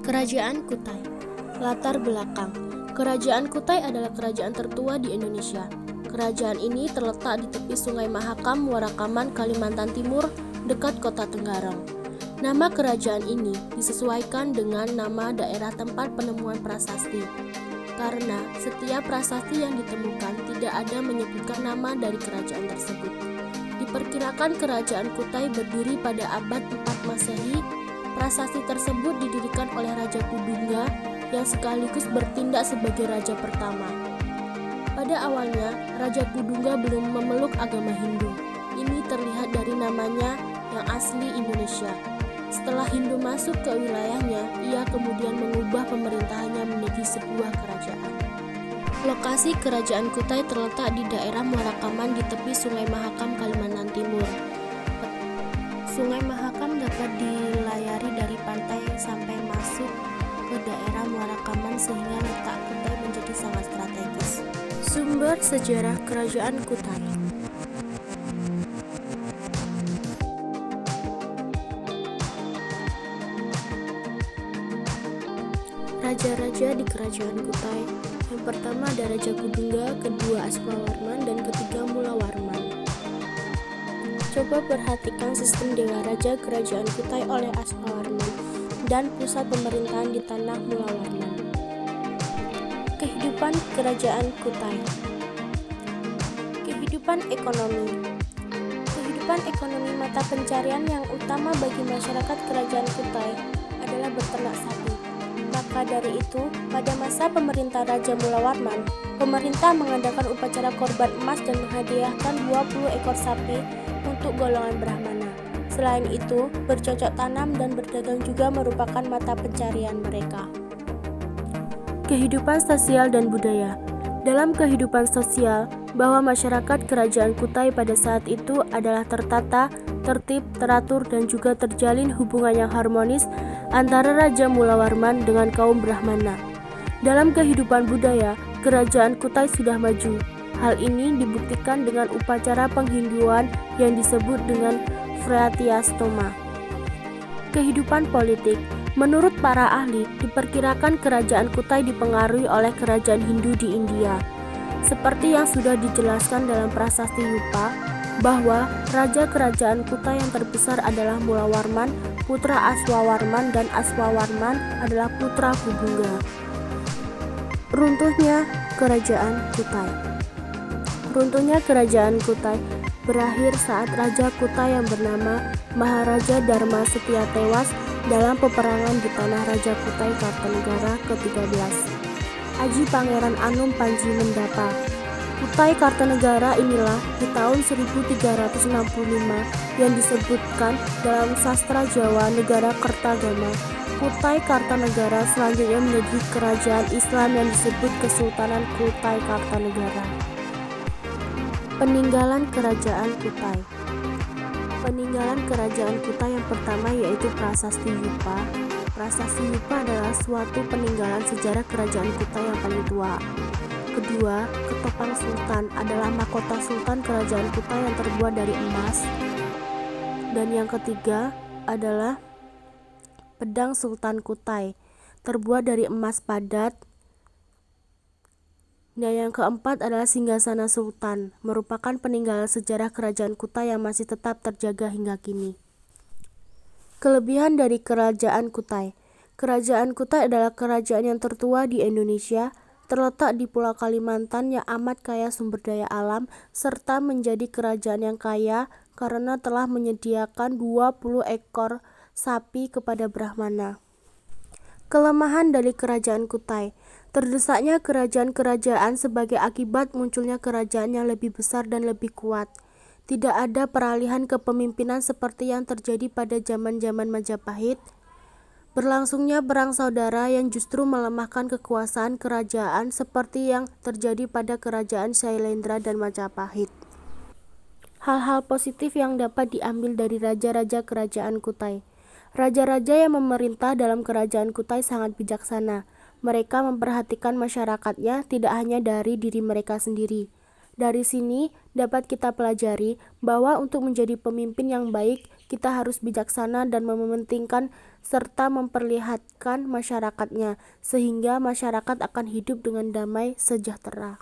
Kerajaan Kutai. Latar belakang. Kerajaan Kutai adalah kerajaan tertua di Indonesia. Kerajaan ini terletak di tepi Sungai Mahakam, Warakaman, Kalimantan Timur, dekat kota Tenggarong. Nama kerajaan ini disesuaikan dengan nama daerah tempat penemuan prasasti. Karena setiap prasasti yang ditemukan tidak ada menyebutkan nama dari kerajaan tersebut. Diperkirakan kerajaan Kutai berdiri pada abad 4 Masehi. Prasasti tersebut didirikan oleh Raja Kudungga yang sekaligus bertindak sebagai raja pertama. Pada awalnya, Raja Kudungga belum memeluk agama Hindu. Ini terlihat dari namanya yang asli Indonesia. Setelah Hindu masuk ke wilayahnya, ia kemudian mengubah pemerintahannya menjadi sebuah kerajaan. Lokasi kerajaan Kutai terletak di daerah Warakaman di tepi Sungai Mahakam, Kalimantan Timur. Sungai Mahakam dapat dilayari dari pantai sampai masuk ke daerah Warakaman sehingga letak Kutai menjadi sangat strategis. Sumber sejarah Kerajaan Kutai. Raja-raja di Kerajaan Kutai. Yang pertama ada Raja Kudungga, kedua Aswawarman, dan ketiga Mulawarman. Coba perhatikan sistem Dewa Raja Kerajaan Kutai oleh Aswawarman dan pusat pemerintahan di tanah Mulawarman. Kehidupan Kerajaan Kutai. Kehidupan ekonomi. Kehidupan ekonomi mata pencarian yang utama bagi masyarakat Kerajaan Kutai adalah beternak sapi. Maka dari itu, pada masa pemerintah Raja Mulawarman, pemerintah mengadakan upacara korban emas dan menghadiahkan 20 ekor sapi untuk golongan Brahmana. Selain itu, bercocok tanam dan berdagang juga merupakan mata pencarian mereka. Kehidupan sosial dan budaya. Dalam kehidupan sosial, bahwa masyarakat Kerajaan Kutai pada saat itu adalah tertata, tertib, teratur, dan juga terjalin hubungan yang harmonis antara Raja Mulawarman dengan kaum Brahmana. Dalam kehidupan budaya, Kerajaan Kutai sudah maju. Hal ini dibuktikan dengan upacara penghinduan yang disebut dengan Vratiastoma. Kehidupan politik. Menurut para ahli, diperkirakan Kerajaan Kutai dipengaruhi oleh kerajaan Hindu di India. Seperti yang sudah dijelaskan dalam prasasti Yupa, bahwa Raja Kerajaan Kutai yang terbesar adalah Mulawarman, putra Aswawarman, dan Aswawarman adalah putra Kudungga. Runtuhnya Kerajaan Kutai. Runtuhnya Kerajaan Kutai berakhir saat Raja Kutai yang bernama Maharaja Dharma Setia tewas dalam peperangan di tanah Raja Kutai Kartanegara ke-13. Aji Pangeran Anom Panji Mendapa. Kutai Kartanegara inilah di tahun 1365 yang disebutkan dalam sastra Jawa Negara Kertagama. Kutai Kartanegara selanjutnya menjadi kerajaan Islam yang disebut Kesultanan Kutai Kartanegara. Peninggalan Kerajaan Kutai. Peninggalan Kerajaan Kutai yang pertama yaitu Prasasti Yupa. Prasasti Yupa adalah suatu peninggalan sejarah Kerajaan Kutai yang paling tua. Kedua, Ketopang Sultan adalah mahkota Sultan Kerajaan Kutai yang terbuat dari emas. Dan yang ketiga adalah Pedang Sultan Kutai, terbuat dari emas padat. Dan yang keempat adalah Singgasana Sultan, merupakan peninggalan sejarah Kerajaan Kutai yang masih tetap terjaga hingga kini. Kelebihan dari Kerajaan Kutai. Kerajaan Kutai adalah kerajaan yang tertua di Indonesia, terletak di Pulau Kalimantan yang amat kaya sumber daya alam, serta menjadi kerajaan yang kaya karena telah menyediakan 20 ekor sapi kepada Brahmana. Kelemahan dari Kerajaan Kutai. Terdesaknya kerajaan-kerajaan sebagai akibat munculnya kerajaan yang lebih besar dan lebih kuat. Tidak ada peralihan kepemimpinan seperti yang terjadi pada zaman-zaman Majapahit. Berlangsungnya perang saudara yang justru melemahkan kekuasaan kerajaan seperti yang terjadi pada kerajaan Shailendra dan Majapahit. Hal-hal positif yang dapat diambil dari raja-raja Kerajaan Kutai. Raja-raja yang memerintah dalam Kerajaan Kutai sangat bijaksana. Mereka memperhatikan masyarakatnya tidak hanya dari diri mereka sendiri. Dari sini dapat kita pelajari bahwa untuk menjadi pemimpin yang baik, kita harus bijaksana dan mementingkan serta memperlihatkan masyarakatnya, sehingga masyarakat akan hidup dengan damai sejahtera.